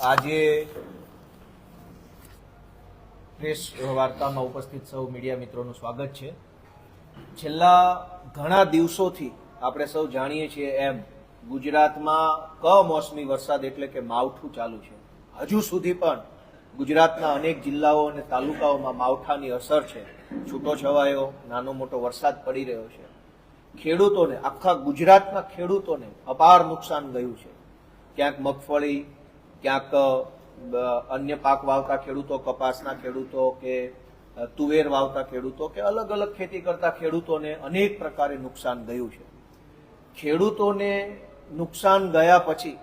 આજે પ્રેસ વાર્તામાં ઉપસ્થિત સૌ મીડિયા મિત્રોનું સ્વાગત છે। છેલ્લા ઘણા દિવસોથી આપણે સૌ જાણીએ છીએ એમ ગુજરાતમાં કમોસમી વરસાદ એટલે કે માવઠું ચાલુ છે। હજુ સુધી પણ ગુજરાતના અનેક જિલ્લાઓ અને તાલુકાઓમાં માવઠાની અસર છે। છૂટોછવાયો નાનો મોટો વરસાદ પડી રહ્યો છે। ખેડૂતોને, આખા ગુજરાતના ખેડૂતોને અપાર નુકસાન ગયું છે। ક્યાંક મગફળી, ક્યાંક અન્ય પાક વાવતા ખેડૂતો, કપાસના ખેડૂતો કે તુવેર વાવતા ખેડૂતો કે અલગ અલગ ખેતી કરતા ખેડૂતોને અનેક પ્રકારે નુકસાન ગયું છે। ખેડૂતોને નુકસાન ગયા પછી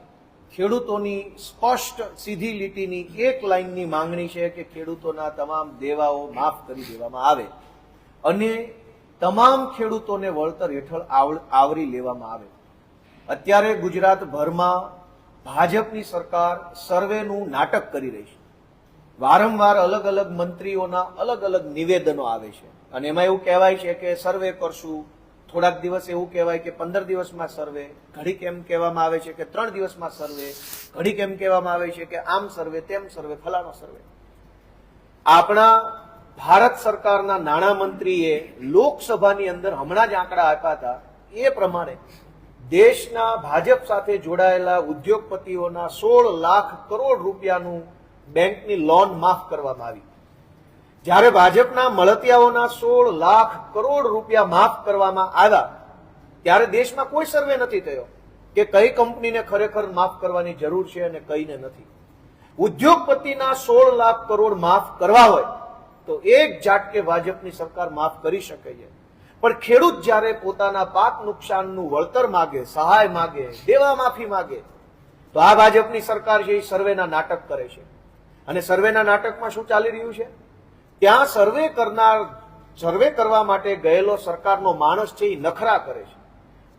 ખેડૂતોની સ્પષ્ટ સીધી લીટીની એક લાઈનની માંગણી છે કે ખેડૂતોના તમામ દેવાઓ માફ કરી દેવામાં આવે અને તમામ ખેડૂતોને વળતર હેઠળ આવરી લેવામાં આવે। અત્યારે ગુજરાતભરમાં ભાજપની સરકાર સર્વેનું નાટક કરી રહી છે। વારંવાર અલગ અલગ મંત્રીઓના અલગ અલગ નિવેદનો આવે છે અને એમાં એવું કહેવાય છે કે સર્વે કરશું, થોડાક દિવસ એવું કહેવાય કે 15 દિવસમાં સર્વે, ઘડીક એમ કહેવામાં આવે છે કે 3 દિવસમાં સર્વે, ઘડીક એમ કહેવામાં આવે છે કે આમ સર્વે, તેમ સર્વે, ફલાણો સર્વે। આપણા ભારત સરકારના નાણામંત્રીએ લોકસભાની અંદર હમણાં જ આંકડા આપ્યા હતા એ પ્રમાણે દેશના ભાજપ સાથે જોડાયેલા ઉદ્યોગપતિઓના 16 લાખ કરોડ રૂપિયાનું બેંકની લોન માફ કરવામાં આવી। જ્યારે ભાજપના મળતિયાઓના 16 લાખ કરોડ રૂપિયા માફ કરવામાં આવ્યા ત્યારે દેશમાં કોઈ સર્વે નથી થયો કે કઈ કંપનીને ખરેખર માફ કરવાની જરૂર છે અને કઈને નથી। ઉદ્યોગપતિના 16 લાખ કરોડ માફ કરવા હોય તો એક ઝાટકે ભાજપની સરકાર માફ કરી શકે છે, પણ ખેડૂત જ્યારે પોતાના પાક નુકસાનનું વળતર માગે, સહાય માગે, દેવા માફી માગે તો આ ભાજપની સરકાર છે એ સર્વેના નાટક કરે છે। અને સર્વેના નાટકમાં શું ચાલી રહ્યું છે? ત્યાં સર્વે કરવા માટે ગયેલો સરકારનો માણસ છે એ નખરા કરે છે।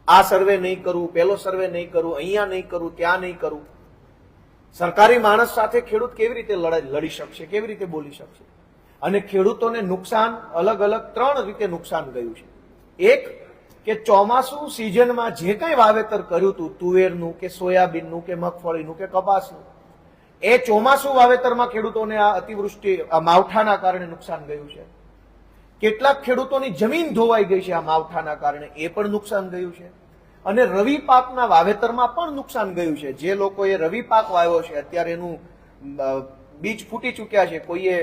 આ સર્વે નહીં કરું, પેલો સર્વે નહીં કરું, અહીંયા નહીં કરું, ત્યાં નહીં કરું। સરકારી માણસ સાથે ખેડૂત કેવી રીતે લડી શકશે, કેવી રીતે બોલી શકશે? અને ખેડૂતોને નુકસાન અલગ અલગ 3 રીતે નુકસાન ગયું છે। એક કે ચોમાસુ સિઝનમાં જે કંઈ વાવેતર કર્યું હતું, તુવેરનું કે સોયાબીનનું કે મગફળીનું કે કપાસનું, એ ચોમાસુ વાવેતરમાં ખેડૂતોને આ અતિવૃષ્ટિ, આ માવઠાના કારણે નુકસાન ગયું છે। કેટલાક ખેડૂતોની જમીન ધોવાઈ ગઈ છે આ માવઠાના કારણે, એ પણ નુકસાન ગયું છે। અને રવિ પાકના વાવેતરમાં પણ નુકસાન ગયું છે। જે લોકોએ રવિ પાક વાવ્યો છે અત્યારે એનું બીજ ફૂટી ચૂક્યા છે, કોઈએ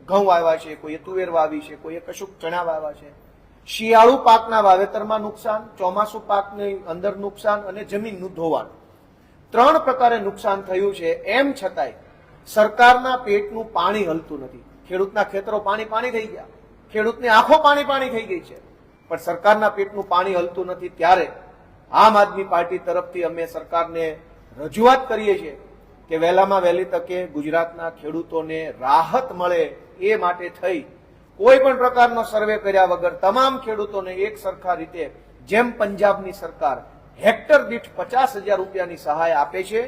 ઘઉં વાવ્યા છે, કોઈએ તુવેર વાવી છે, કોઈએ કશુંક ચણા વાવ્યા છે। શિયાળુ પાકના વાવેતરમાં નુકસાન, ચોમાસુ પાકની અંદર નુકસાન અને જમીનનું ધોવાણ, 3 પ્રકારે નુકસાન થયું છે। એમ છતાંય સરકારના પેટનું પાણી હલતું નથી। ખેડૂતના ખેતરો પાણી થઈ ગયા, ખેડૂતની આંખો પાણી થઈ ગઈ છે, પણ સરકારના પેટનું પાણી હલતું નથી। ત્યારે આમ આદમી પાર્ટી તરફથી અમે સરકારને રજૂઆત કરીએ છીએ કે વહેલામાં વહેલી તકે ગુજરાતના ખેડૂતોને રાહત મળે એ માટે થઈ કોઈ પણ પ્રકારનો સર્વે કર્યા વગર તમામ ખેડૂતોને એક સરખા રીતે, જેમ પંજાબની સરકાર હેક્ટર દીઠ 50,000 રૂપિયાની સહાય આપે છે,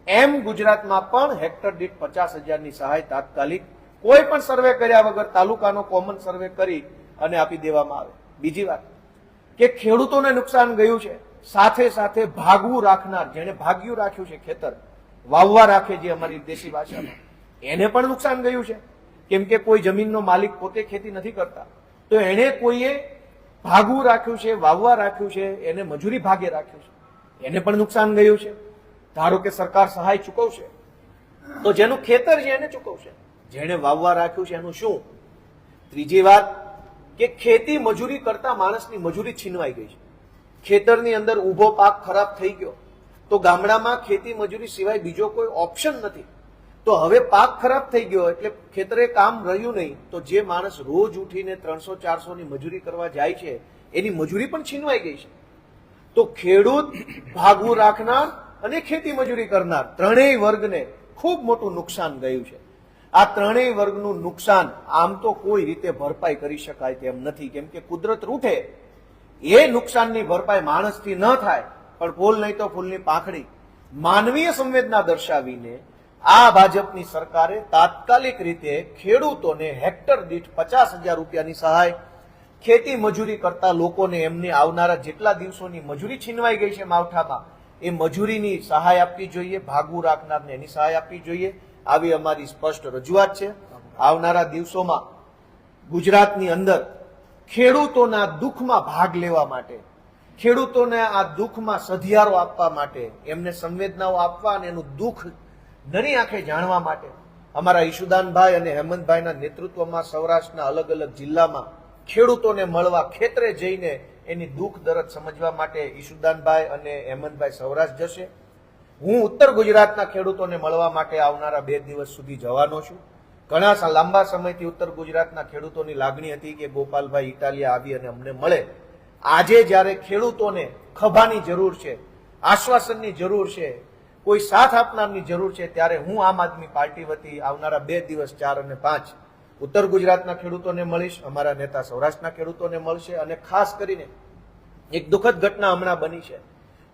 એમ ગુજરાતમાં પણ હેક્ટર દીઠ 50,000ની સહાય તાત્કાલિક કોઈ પણ સર્વે કર્યા વગર તાલુકાનો કોમન સર્વે કરી અને આપી દેવામાં આવે। બીજી વાત કે ખેડૂતોને નુકસાન ગયું છે, સાથે સાથે ભાગવું રાખનાર, જેને ભાગ્યું રાખ્યું છે ખેતર, વાવવા રાખે જે અમારી દેશી ભાષામાં, એને પણ નુકસાન ગયું છે। કેમ કે કોઈ જમીનનો માલિક પોતે ખેતી નથી કરતા તો એને કોઈએ ભાગવું રાખ્યું છે, વાવવા રાખ્યું છે, એને મજૂરી ભાગે રાખ્યું છે, એને પણ નુકસાન ગયું છે। ધારો કે સરકાર સહાય ચૂકવશે તો જેનું ખેતર છે એને ચૂકવશે, જેને વાવવા રાખ્યું છે એનું શું? ત્રીજી વાત કે ખેતી મજૂરી કરતા માણસની મજૂરી છીનવાઈ ગઈ છે। ખેતરની અંદર ઊભો પાક ખરાબ થઈ ગયો તો ગામડામાં ખેતી મજૂરી સિવાય બીજો કોઈ ઓપ્શન નથી। તો હવે પાક ખરાબ થઈ ગયો એટલે ખેતરે કામ રહ્યું નહીં, તો જે માણસ રોજ ઉઠીને 300-400ની મજૂરી કરવા જાય છે એની મજૂરી પણ છીનવાઈ ગઈ છે। તો ખેડૂત, ભાગવું રાખનાર અને ખેતી મજૂરી કરનાર ત્રણેય વર્ગને ખૂબ મોટું નુકસાન ગયું છે। આ ત્રણેય વર્ગનું નુકસાન આમ તો કોઈ રીતે ભરપાઈ કરી શકાય તેમ નથી, કેમ કે કુદરત રૂઠે એ નુકસાનની ભરપાઈ માણસથી ન થાય, પણ ફૂલ નહીં તો ફૂલની પાંખડી માનવીય સંવેદના દર્શાવીને આ ભાજપની સરકારે તાત્કાલિક રીતે ખેડૂતોને હેક્ટર દીઠ 50,000 રૂપિયાની સહાય, ખેતી મજૂરી કરતા લોકોને એમને આવનારા જેટલા દિવસોની મજૂરી છીનવાઈ ગઈ છે માવઠામાં એ મજૂરીની સહાય આપવી જોઈએ, ભાગવું રાખનારને એની સહાય આપવી જોઈએ, આવી અમારી સ્પષ્ટ રજૂઆત છે. આવનારા દિવસોમાં ગુજરાતની અંદર ખેડૂતોના દુઃખમાં ભાગ લેવા માટે, ખેડૂતોને આ દુઃખમાં સધિયારો આપવા માટે, એમને સંવેદનાઓ આપવા અને એનું દુઃખ નરી આંખે જાણવા માટે અમારા ઈશુદાનભાઈ અને હેમંતભાઈના નેતૃત્વમાં સૌરાષ્ટ્રના અલગ અલગ જિલ્લામાં ખેડૂતોને મળવા, ખેતરે જઈને એની દુઃખ દર્દ સમજવા માટે ઈશુદાનભાઈ અને હેમંતભાઈ સૌરાષ્ટ્ર જશે. હું ઉત્તર ગુજરાતના ખેડૂતોને મળવા માટે આવનારા 2 દિવસ સુધી જવાનો છું. ઘણા લાંબા સમયથી ઉત્તર ગુજરાતના ખેડૂતોની લાગણી હતી કે ગોપાલભાઈ ઇટાલિયા આવી અને અમને મળે. આજે જ્યારે ખેડૂતોને ખભાની જરૂર છે, આશ્વાસનની જરૂર છે, કોઈ સાથ આપનારની જરૂર છે, ત્યારે હું આમ આદમી પાર્ટી વતી આવનારા 2 દિવસ 4 અને 5 ઉત્તર ગુજરાતના ખેડૂતોને મળીશ, અમારા નેતા સૌરાષ્ટ્રના ખેડૂતોને મળશે. અને ખાસ કરીને એક દુઃખદ ઘટના હમણાં બની છે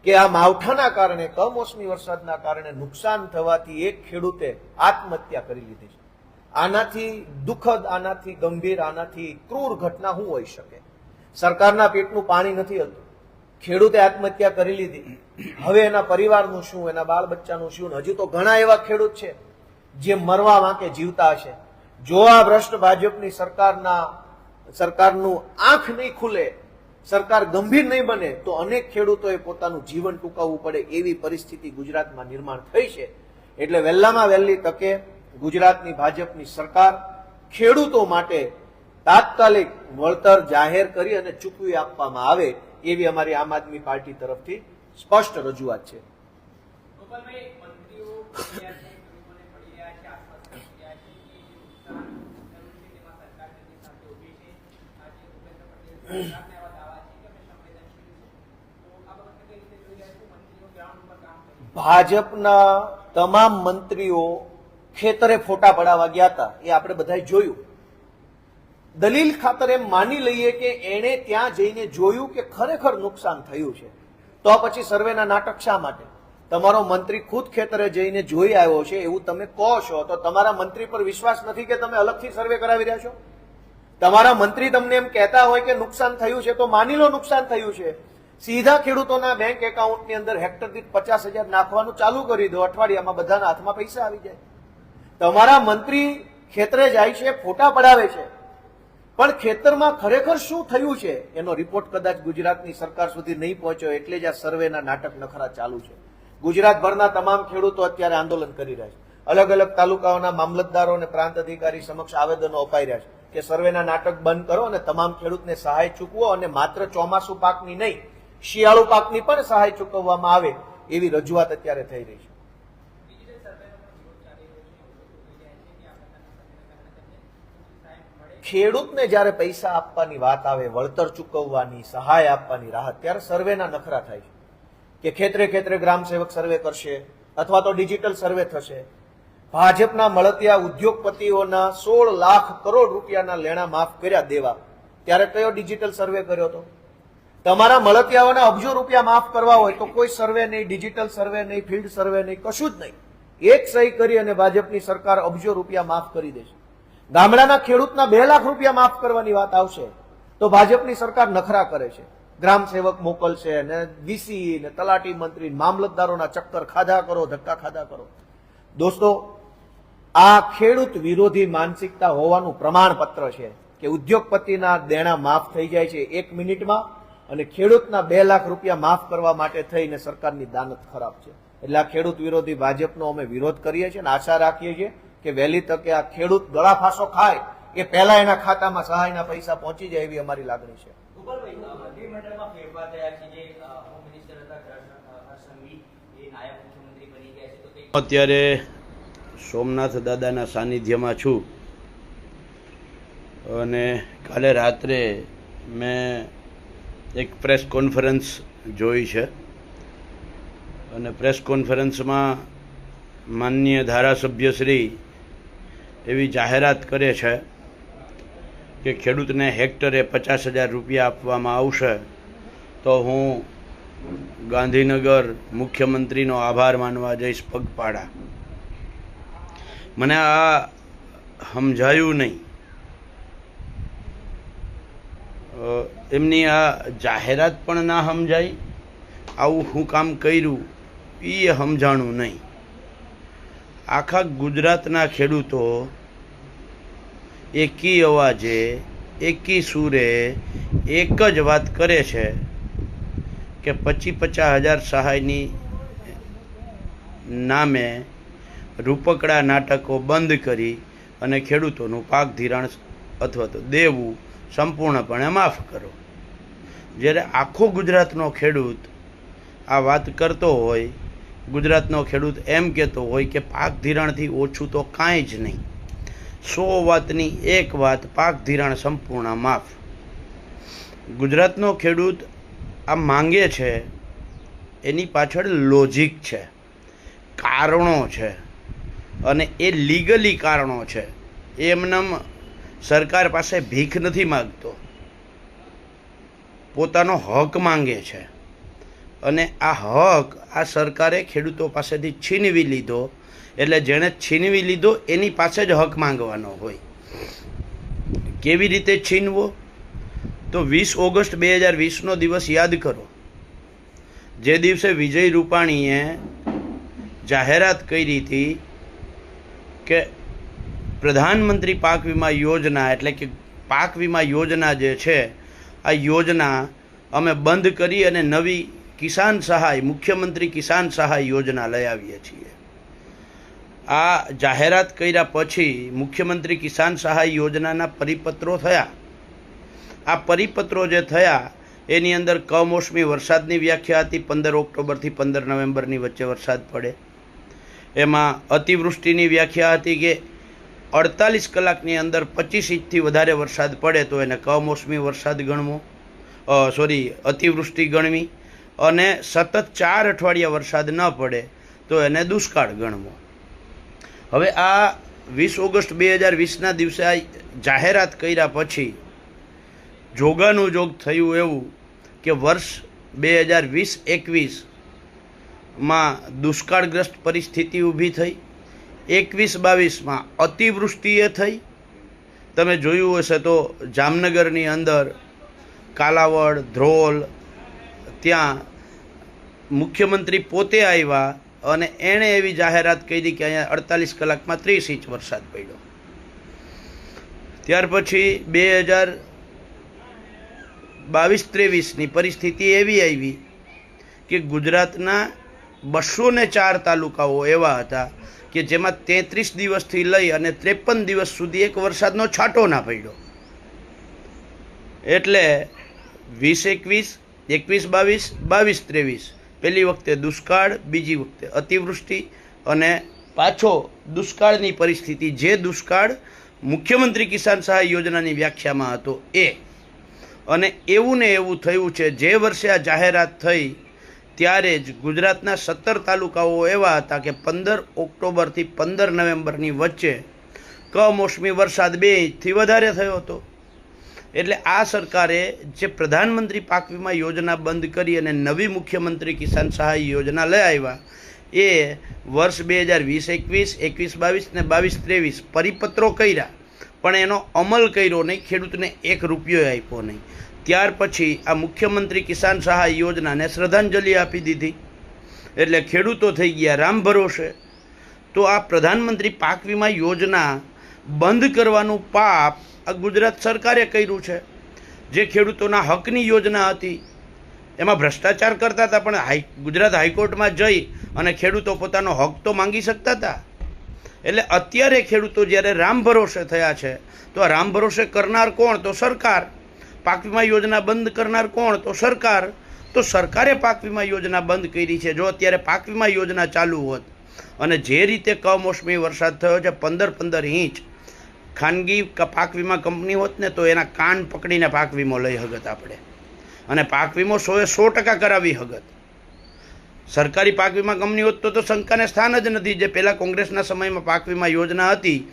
કે આ માવઠાના કારણે, કમોસમી વરસાદના કારણે નુકસાન થવાથી એક ખેડૂતે આત્મહત્યા કરી લીધી છે. આનાથી દુઃખદ, આનાથી ગંભીર, આનાથી ક્રૂર ઘટના શું હોઈ શકે? સરકારના પેટનું પાણી નથી હલતું, ખેડૂતે આત્મહત્યા કરી લીધી. હવે એના પરિવારનું શું, એના બાળ બચ્ચાનું શું? હજી તો ઘણા એવા ખેડૂત છે જે મરવા વાંકે જીવતા હશે. જો આ ભ્રષ્ટ ભાજપની સરકારનું આંખ નહીં ખુલે, સરકાર ગંભીર નહીં બને, તો અનેક ખેડૂતોએ પોતાનું જીવન ટૂંકાવવું પડે એવી પરિસ્થિતિ ગુજરાતમાં નિર્માણ થઈ છે. એટલે વહેલામાં વહેલી તકે ગુજરાતની ભાજપની સરકાર ખેડૂતો માટે તાત્કાલિક વળતર જાહેર કરી અને ચૂકવી આપવામાં આવે એવી અમારી આમ આદમી પાર્ટી તરફથી સ્પષ્ટ રજૂઆત છે. ભાજપના તમામ મંત્રીઓ ખેતરે ફોટા પડાવવા ગયા હતા, એ આપણે બધાએ જોયું. દલીલ ખાતર એમ માની લઈએ કે એણે ત્યાં જઈને જોયું કે ખરેખર નુકસાન થયું છે, તો પછી સર્વેના નાટક શા માટે? તમારો મંત્રી ખુદ ખેતરે જઈને જોઈ આવ્યો છે એવું તમે કહો છો, તો તમારા મંત્રી પર વિશ્વાસ નથી કે તમે અલગથી સર્વે કરાવી રહ્યા છો? તમારા મંત્રી તમને એમ કહેતા હોય કે નુકસાન થયું છે, તો માની લો નુકસાન થયું છે, સીધા ખેડૂતોના બેંક એકાઉન્ટની અંદર હેક્ટર દીઠ 50,000 નાખવાનું ચાલુ કરી દો, અઠવાડિયામાં બધાના હાથમાં પૈસા આવી જાય. તમારા મંત્રી ખેતરે જાય છે, ફોટા પડાવે છે, પણ ખેતરમાં ખરેખર શું થયું છે એનો રિપોર્ટ કદાચ ગુજરાતની સરકાર સુધી નહીં પહોંચ્યો. એટલે જ આ સર્વેના નાટક નખરા ચાલુ છે. ગુજરાતભરના તમામ ખેડૂતો અત્યારે આંદોલન કરી રહ્યા છે. અલગ અલગ તાલુકાઓના મામલતદારો અને પ્રાંત અધિકારી સમક્ષ આવેદનો અપાઈ રહ્યા છે કે સર્વેના નાટક બંધ કરો અને તમામ ખેડૂતને સહાય ચૂકવો, અને માત્ર ચોમાસુ પાકની નહીં, શિયાળુ પાકની પણ સહાય ચૂકવવામાં આવે એવી રજૂઆત અત્યારે થઈ રહી છે. ખેડૂતને જ્યારે પૈસા આપવાની વાત આવે, વળતર ચૂકવવાની, સહાય આપવાની રાહત, ત્યારે સર્વેના નખરા થાય છે કે ખેતરે ખેતરે ગ્રામ સેવક સર્વે કરશે અથવા તો ડિજિટલ સર્વે થશે. ભાજપના મળતિયા ઉદ્યોગપતિઓના 16 લાખ કરોડ રૂપિયાના લેણા માફ કર્યા દેવા, ત્યારે કયો ડિજિટલ સર્વે કર્યો હતો? તમારા મળતિયાઓના અબજો રૂપિયા માફ કરવા હોય તો કોઈ સર્વે નહીં, ડિજિટલ સર્વે નહીં, ફિલ્ડ સર્વે નહીં, કશું જ નહીં. એક સહી કરી અને ભાજપની સરકાર અબજો રૂપિયા માફ કરી દેશે. ગામડાના ખેડૂતના 2 લાખ રૂપિયા માફ કરવાની વાત આવશે તો ભાજપની સરકાર નખરા કરે છે. ગ્રામ સેવક મોકલશે ને વીસી ને તલાટી મંત્રી, મામલતદારોના ચક્કર ખાધા કરો, ધક્કા ખાધા કરો. દોસ્તો, આ ખેડૂત વિરોધી માનસિકતા હોવાનું પ્રમાણપત્ર છે કે ઉદ્યોગપતિના દેણા માફ થઈ જાય છે 1 મિનિટમાં, અને ખેડૂતના 2 લાખ રૂપિયા માફ કરવા માટે થઈને સરકારની દાનત ખરાબ છે. એટલે આ ખેડૂત વિરોધી ભાજપનો અમે વિરોધ કરીએ છીએ અને આશા રાખીએ છીએ કે વહેલી તકે આ ખેડૂત ગળાફાંસો ખાય એ પહેલા એના ખાતામાં સહાયના પૈસા પહોંચી જાય એવી અમારી લાગણી છે. અત્યારે સોમનાથ દાદાના સાનિધ્યમાં છું અને કાલે રાત્રે મેં એક પ્રેસ કોન્ફરન્સ જોઈ છે અને પ્રેસ કોન્ફરન્સમાં માનનીય ધારાસભ્યશ્રી એવી જાહેરાત કરે છે કે ખેડૂતને હેક્ટરે 50,000 રૂપિયા આપવામાં આવશે, તો હું ગાંધીનગર મુખ્યમંત્રીનો આભાર માનવા જઈશ પગપાળા. મને આ સમજાયું નહીં. એમની આ જાહેરાત પણ ના સમજાય, આવું હું કામ કર્યું એ સમજાણું નહીં. આખા ગુજરાતના ખેડૂતો એકી અવાજે એકી સૂરે એક જ વાત કરે છે કે 50,000 સહાયની નામે રૂપકડા નાટકો બંધ કરી અને ખેડૂતોનું પાક ધિરાણ અથવા તો દેવું સંપૂર્ણપણે માફ કરો. જ્યારે આખો ગુજરાતનો ખેડૂત આ વાત કરતો હોય, ગુજરાતનો ખેડૂત એમ કહેતો હોય કે પાક ધિરાણથી ઓછું તો કાંઈ જ નહીં, 100 વાતની એક વાત, પાક ધિરાણ સંપૂર્ણ માફ. ગુજરાતનો ખેડૂત આ માંગે છે એની પાછળ લોજિક છે, કારણો છે, અને એ લીગલી કારણો છે. એમનેમ સરકાર પાસે ભીખ નથી માગતો, પોતાનો હક માંગે છે. અને આ હક આ સરકારે ખેડૂતો પાસેથી છીનવી લીધો, એટલે જેણે છીનવી લીધો એની પાસે જ હક માંગવાનો હોય. કેવી રીતે છીનવો? તો 20 ઓગસ્ટ 2020નો દિવસ યાદ કરો, જે દિવસે વિજય રૂપાણીએ જાહેરાત કરી હતી કે પ્રધાનમંત્રી પાક વીમા યોજના, એટલે કે પાક વીમા યોજના જે છે, આ યોજના અમે બંધ કરી અને નવી કિસાન સહાય, મુખ્યમંત્રી કિસાન સહાય યોજના લઈ આવીએ છીએ. આ જાહેરાત કર્યા પછી મુખ્યમંત્રી કિસાન સહાય યોજનાના પરિપત્રો થયા. આ પરિપત્રો જે થયા એની અંદર કમોસમી વરસાદની વ્યાખ્યા હતી. 15 ઓક્ટોબરથી 15 નવેમ્બરની વચ્ચે વરસાદ પડે. એમાં અતિવૃષ્ટિની વ્યાખ્યા હતી કે 48 કલાકની અંદર 25 ઇંચથી વધારે વરસાદ પડે તો એને કમોસમી વરસાદ ગણવો, અતિવૃષ્ટિ ગણવી, અને સતત 4 અઠવાડિયા વરસાદ ન પડે તો એને દુષ્કાળ ગણવો. હવે આ 20 ઓગસ્ટ 2020ના દિવસે આ જાહેરાત કર્યા પછી જોગાનું જોગ થયું એવું કે વર્ષ 2020-21માં દુષ્કાળગ્રસ્ત પરિસ્થિતિ ઊભી થઈ. 21-22માં અતિવૃષ્ટિએ થઈ. તમે જોયું હશે તો જામનગરની અંદર કાલાવડ, ધ્રોલ, ત્યાં મુખ્યમંત્રી પોતે આવ્યા અને એણે એવી જાહેરાત કરી કે અહીંયા 48 કલાકમાં 30 ઇંચ વરસાદ પડ્યો. ત્યાર પછી 2022-23ની પરિસ્થિતિ એવી આવી કે ગુજરાતના 204 તાલુકાઓ એવા હતા કે જેમાં 33 દિવસથી લઈ અને 53 દિવસ સુધી એક વરસાદનો છાંટો ના પડ્યો. એટલે 20-21, 21-22, 22-23 પહેલી વખતે દુષ્કાળ, બીજી વખતે અતિવૃષ્ટિ અને પાછો દુષ્કાળની પરિસ્થિતિ, જે દુષ્કાળ મુખ્યમંત્રી કિસાન સહાય યોજનાની વ્યાખ્યામાં હતો એ. અને એવું ને એવું થયું છે, જે વર્ષે આ જાહેરાત થઈ ત્યારે જ ગુજરાતના 17 તાલુકાઓ એવા હતા કે 15 ઓક્ટોબરથી 15 નવેમ્બરની વચ્ચે કમોસમી વરસાદ 2 ઇંચથી વધારે થયો હતો. એટલે આ સરકારે જે પ્રધાનમંત્રી પાક વીમા યોજના બંધ કરી અને નવી મુખ્યમંત્રી કિસાન સહાય યોજના લઈ આવ્યા, એ વર્ષ 2020-21, 21-22 ને 22-23 પરિપત્રો કર્યા, પણ એનો અમલ કર્યો નહીં, ખેડૂતને 1 રૂપિયો આપ્યો નહીં. ત્યાર પછી આ મુખ્યમંત્રી કિસાન સહાય યોજનાને શ્રદ્ધાંજલિ આપી દીધી, એટલે ખેડૂતો થઈ ગયા રામ ભરોસે. તો આ પ્રધાનમંત્રી પાક વીમા યોજના બંધ કરવાનું પાપ આ ગુજરાત સરકારે કર્યું છે. જે ખેડૂતોના હકની યોજના હતી એમાં ભ્રષ્ટાચાર કરતા હતા, પણ ગુજરાત હાઈકોર્ટમાં જઈ અને ખેડૂતો પોતાનો હક તો માંગી શકતા હતા. એટલે અત્યારે ખેડૂતો જ્યારે રામ ભરોસે થયા છે, તો આ રામ ભરોસે કરનાર કોણ? તો સરકાર. પાક વીમા યોજના બંધ કરનાર કોણ? તો સરકાર. તો સરકારે પાક વીમા યોજના બંધ કરી છે. જો અત્યારે પાક વીમા યોજના ચાલુ હોત અને જે રીતે કમોસમી વરસાદ થયો છે, 15-15 ઇંચ, ખાનગી પાક વીમા કંપની હોત ને તો એના કાન પકડીને પાક વીમો લઈ હગત આપણે, અને પાક વીમો 100% કરાવી હગત. સરકારી પાક વીમા કંપની હોત તો શંકાને સ્થાન જ નથી. જે પહેલાં કોંગ્રેસના સમયમાં પાક વીમા યોજના હતી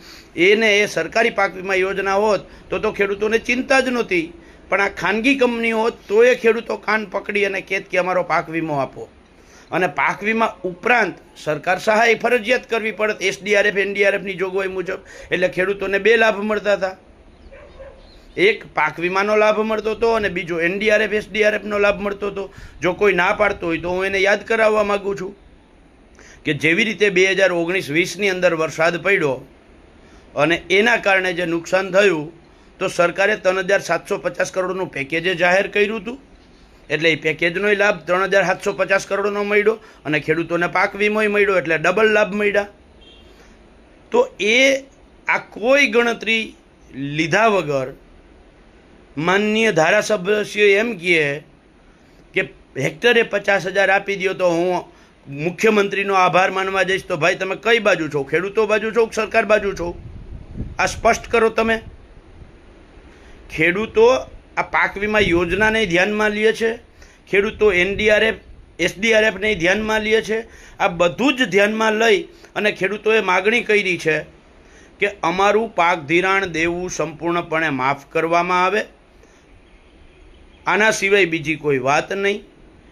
એને એ સરકારી પાક વીમા યોજના હોત તો ખેડૂતોને ચિંતા જ નહોતી. પણ આ ખાનગી કંપની હોત તો એ ખેડૂતો કાન પકડી અને કહેત કે અમારો પાક વીમો આપો. અને પાક વીમા ઉપરાંત સરકાર સહાય ફરજિયાત કરવી પડત SDRF, NDRFની જોગવાઈ મુજબ. એટલે ખેડૂતોને 2 લાભ મળતા હતા. એક પાક વીમાનો લાભ મળતો હતો અને બીજો NDRF, SDRFનો લાભ મળતો હતો. જો કોઈ ના પાડતો હોય તો હું એને યાદ કરાવવા માગું છું કે જેવી રીતે 2019-20ની અંદર વરસાદ પડ્યો અને એના કારણે જે નુકસાન થયું તો સરકારે 3,750 કરોડનું પેકેજ જાહેર કર્યું હતું, એટલે એ પેકેજનો લાભ 3,750 કરોડનો મળ્યો અને ખેડૂતોને પાક વીમો મળ્યો, એટલે ડબલ લાભ મળ્યા. તો એ આ કોઈ ગણતરી લીધા વગર માનનીય ધારાસભ્યશ્રીઓ એમ કહે કે હેક્ટરે 50,000 આપી દો તો હું મુખ્યમંત્રીનો આભાર માનવા જઈશ. તો ભાઈ તમે કઈ બાજુ છો? ખેડૂતો બાજુ છો કે સરકાર બાજુ છો? આ સ્પષ્ટ કરો તમે. ખેડૂતો આ પાક વીમા યોજનાને ધ્યાનમાં લે છે, ખેડૂતો NDRF SDRFને ધ્યાનમાં લે છે. આ બધું જ ધ્યાનમાં લઈ અને ખેડૂતોએ માગણી કરી છે કે અમારું પાક ધિરાણ દેવું સંપૂર્ણપણે માફ કરવામાં આવે. આના સિવાય બીજી કોઈ વાત નહીં.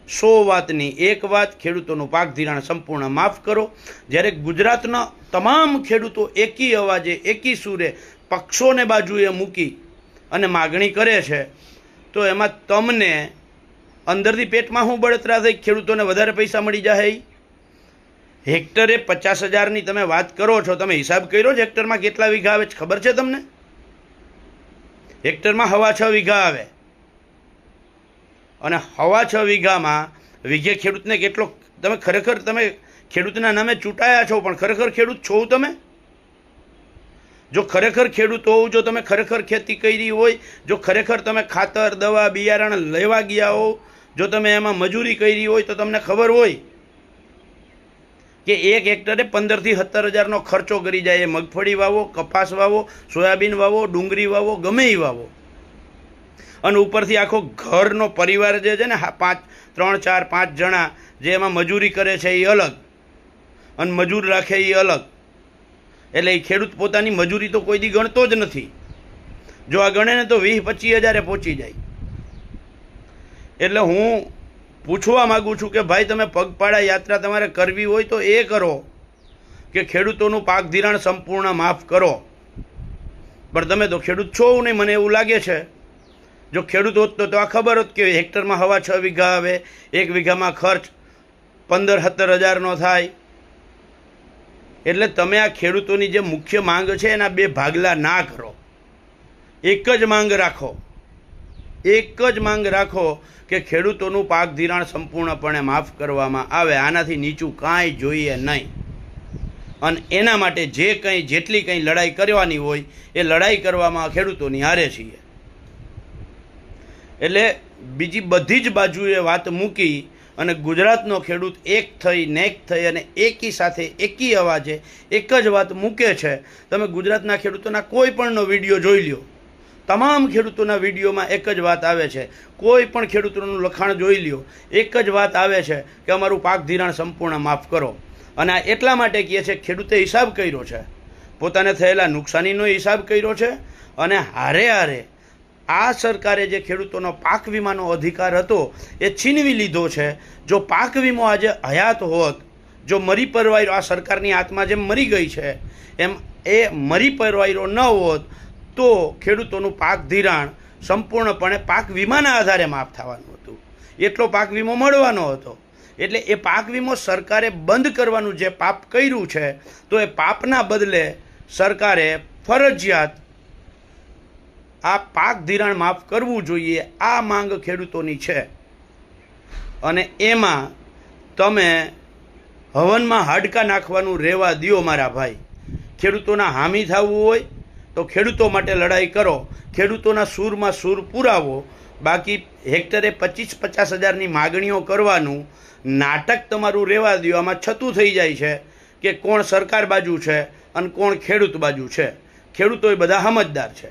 100 વાતની એક વાત, ખેડૂતોનું પાક ધિરાણ સંપૂર્ણ માફ કરો. જ્યારે ગુજરાતના તમામ ખેડૂતો એકી અવાજે એકી સૂરે પક્ષોને બાજુએ મૂકી અને માગણી કરે છે, તો એમાં તમને અંદરથી પેટમાં શું બળતરા થઈ ખેડૂતોને વધારે પૈસા મળી જાય? હેક્ટરે 50,000ની તમે વાત કરો છો, તમે હિસાબ કર્યો છે હેક્ટરમાં કેટલા વીઘા આવે છે? ખબર છે તમને? હેક્ટરમાં 6.5 વીઘા આવે અને 6.5 વીઘામાં વીઘે ખેડૂતને કેટલો? તમે ખરેખર તમે ખેડૂતના નામે ચૂંટાયા છો, પણ ખરેખર ખેડૂત છો તમે? જો ખરેખર ખેડૂત હોવ, જો તમે ખરેખર ખેતી કરી હોય, જો ખરેખર તમે ખાતર દવા બિયારણ લેવા ગયા હો, જો તમે એમાં મજૂરી કરી હોય, તો તમને ખબર હોય કે 1 હેક્ટરે 15,000 થી 17,000નો ખર્ચો કરી જાય. મગફળી વાવો, કપાસ વાવો, સોયાબીન વાવો, ડુંગળી વાવો, ગમે એ વાવો, અને ઉપરથી આખો ઘરનો પરિવાર જે છે ને 3, 4, 5 જણા જે એમાં મજૂરી કરે છે એ અલગ, અને મજૂર રાખે એ અલગ. એટલે એ ખેડૂત પોતાની મજૂરી તો કોઈ દી ગણતો જ નથી. જો આ ગણે ને તો 20-25 હજારે પહોંચી જાય. એટલે હું પૂછવા માગું છું કે ભાઈ તમે પગપાળા યાત્રા તમારે કરવી હોય તો એ કરો કે ખેડૂતોનું પાક ધિરાણ સંપૂર્ણ માફ કરો. પણ તમે તો ખેડૂત છો નહીં, મને એવું લાગે છે. જો ખેડૂત હોત તો આ ખબર હોત કે હેક્ટરમાં 6.5 વીઘા આવે, 1 વીઘામાં ખર્ચ 15-17 હજારનો થાય. એટલે તમે આ ખેડૂતોની જે મુખ્ય માંગ છે એના 2 ભાગલા ના કરો, એક જ માંગ રાખો. એક જ માંગ રાખો કે ખેડૂતોનું પાક ધિરાણ સંપૂર્ણપણે માફ કરવામાં આવે. આનાથી નીચું કાંઈ જોઈએ નહીં. અને એના માટે જે કંઈ જેટલી કંઈ લડાઈ કરવાની હોય એ લડાઈ કરવામાં ખેડૂતોની હારે છીએ. એટલે બીજી બધી જ બાજુએ વાત મૂકી અને ગુજરાતનો ખેડૂત એક થઈ નેક થઈ અને એકી સાથે એકી અવાજે એક જ વાત મૂકે છે. તમે ગુજરાતના ખેડૂતોના કોઈ પણનો વિડીયો જોઈ લ્યો, તમામ ખેડૂતોના વિડીયોમાં એક જ વાત આવે છે. કોઈ પણ ખેડૂતોનું લખાણ જોઈ લ્યો, એક જ વાત આવે છે કે અમારું પાક ધિરાણ સંપૂર્ણ માફ કરો. અને આ એટલા માટે કહે છે ખેડૂતે હિસાબ કર્યો છે, પોતાને થયેલા નુકસાનીનો હિસાબ કર્યો છે, અને હારે હારે આ સરકારે જે ખેડૂતોનો પાક વીમાનો અધિકાર હતો એ છીનવી લીધો છે. જો પાક વીમો આજે હયાત હોત, જો મરી પરવાયરો, આ સરકારની આત્મા જેમ મરી ગઈ છે એમ એ મરી પરવાયરો ન હોત તો ખેડૂતોનું પાક ધિરાણ સંપૂર્ણપણે પાક વીમાના આધારે માફ થવાનું હતું. એટલો પાક વીમો મળવાનો હતો. એટલે એ પાક વીમો સરકારે બંધ કરવાનું જે પાપ કર્યું છે, તો એ પાપના બદલે સરકારે ફરજિયાત આ પાક ધિરાણ માફ કરવું જોઈએ. આ માંગ ખેડૂતોની છે. અને એમાં તમે હવનમાં હાડકાં નાખવાનું રહેવા દ્યો મારા ભાઈ. ખેડૂતોના હામી થવું હોય તો ખેડૂતો માટે લડાઈ કરો, ખેડૂતોના સૂરમાં સૂર પુરાવો. બાકી હેક્ટરે 25-50 હજારની માગણીઓ કરવાનું નાટક તમારું રહેવા દ્યો. આમાં છતું થઈ જાય છે કે કોણ સરકાર બાજુ છે અને કોણ ખેડૂત બાજુ છે. ખેડૂતો એ બધા સમજદાર છે.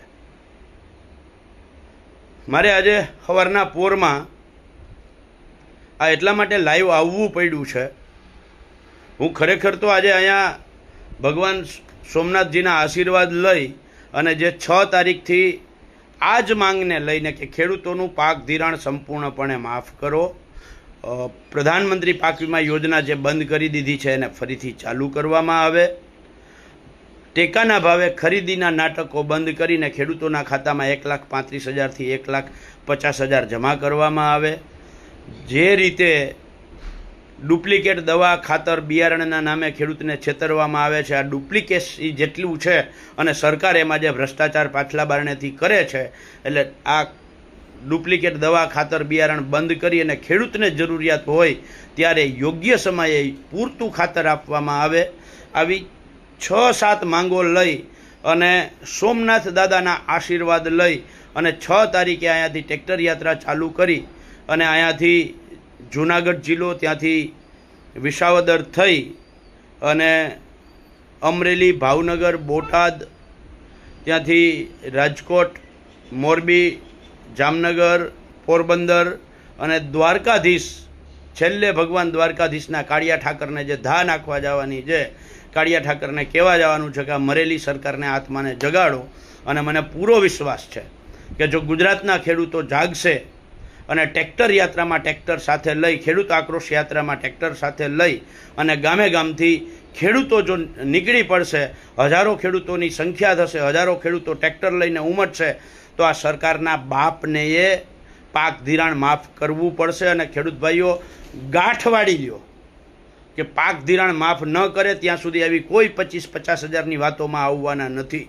મારે આજે સવારના પોરમાં આ એટલા માટે લાઈવ આવવું પડ્યું છે. હું ખરેખર તો આજે અહીંયા ભગવાન સોમનાથજીના આશીર્વાદ લઈ અને જે 6 તારીખથી આ જ માંગને લઈને કે ખેડૂતોનું પાક ધિરાણ સંપૂર્ણપણે માફ કરો, પ્રધાનમંત્રી પાક વીમા યોજના જે બંધ કરી દીધી છે એને ફરીથી ચાલુ કરવામાં આવે, ટેકાના ભાવે ખરીદીના નાટકો બંધ કરીને ખેડૂતોના ખાતામાં 1,35,000 થી 1,50,000 જમા કરવામાં આવે. જે રીતે ડુપ્લિકેટ દવા ખાતર બિયારણના નામે ખેડૂતને છેતરવામાં આવે છે. આ ડુપ્લિકેસી જેટલું છે અને સરકાર એમાં જે ભ્રષ્ટાચાર પાછલા બારણેથી કરે છે, એટલે આ ડુપ્લિકેટ દવા ખાતર બિયારણ બંધ કરી અને ખેડૂતને જરૂરિયાત હોય ત્યારે યોગ્ય સમયે પૂરતું ખાતર આપવામાં આવે. આવી 6-7 માંગો લઈ અને સોમનાથ દાદાના આશીર્વાદ લઈ અને 6 તારીખે અહીંયાથી ટ્રેક્ટર યાત્રા ચાલુ કરી અને અહીંયાથી જૂનાગઢ જિલ્લો, ત્યાંથી વિસાવદર થઈ અને અમરેલી, ભાવનગર, બોટાદ, ત્યાંથી રાજકોટ, મોરબી, જામનગર, પોરબંદર અને દ્વારકાધીશ, છેલ્લે ભગવાન દ્વારકાધીશના કાળિયા ઠાકરને જે ધા નાખવા જવાની છે, કાળિયા ઠાકરને કહેવા જવાનું છે કે આ મરેલી સરકારને આત્માને જગાડો. અને મને પૂરો વિશ્વાસ છે કે જો ગુજરાતના ખેડૂતો જાગશે અને ટ્રેક્ટર યાત્રામાં ટ્રેક્ટર સાથે લઈ, ખેડૂત આક્રોશ યાત્રામાં ટ્રેક્ટર સાથે લઈ અને ગામે ગામથી ખેડૂતો જો નીકળી પડશે, હજારો ખેડૂતોની સંખ્યા થશે, હજારો ખેડૂતો ટ્રેક્ટર લઈને ઉમટશે, તો આ સરકારના બાપને એ પાક ધિરાણ માફ કરવું પડશે. અને ખેડૂત ભાઈઓ ગાંઠ વાળી લ્યો કે પાક ધિરાણ માફ ન કરે ત્યાં સુધી આવી કોઈ 25-50 હજારની વાતોમાં આવવાના નથી.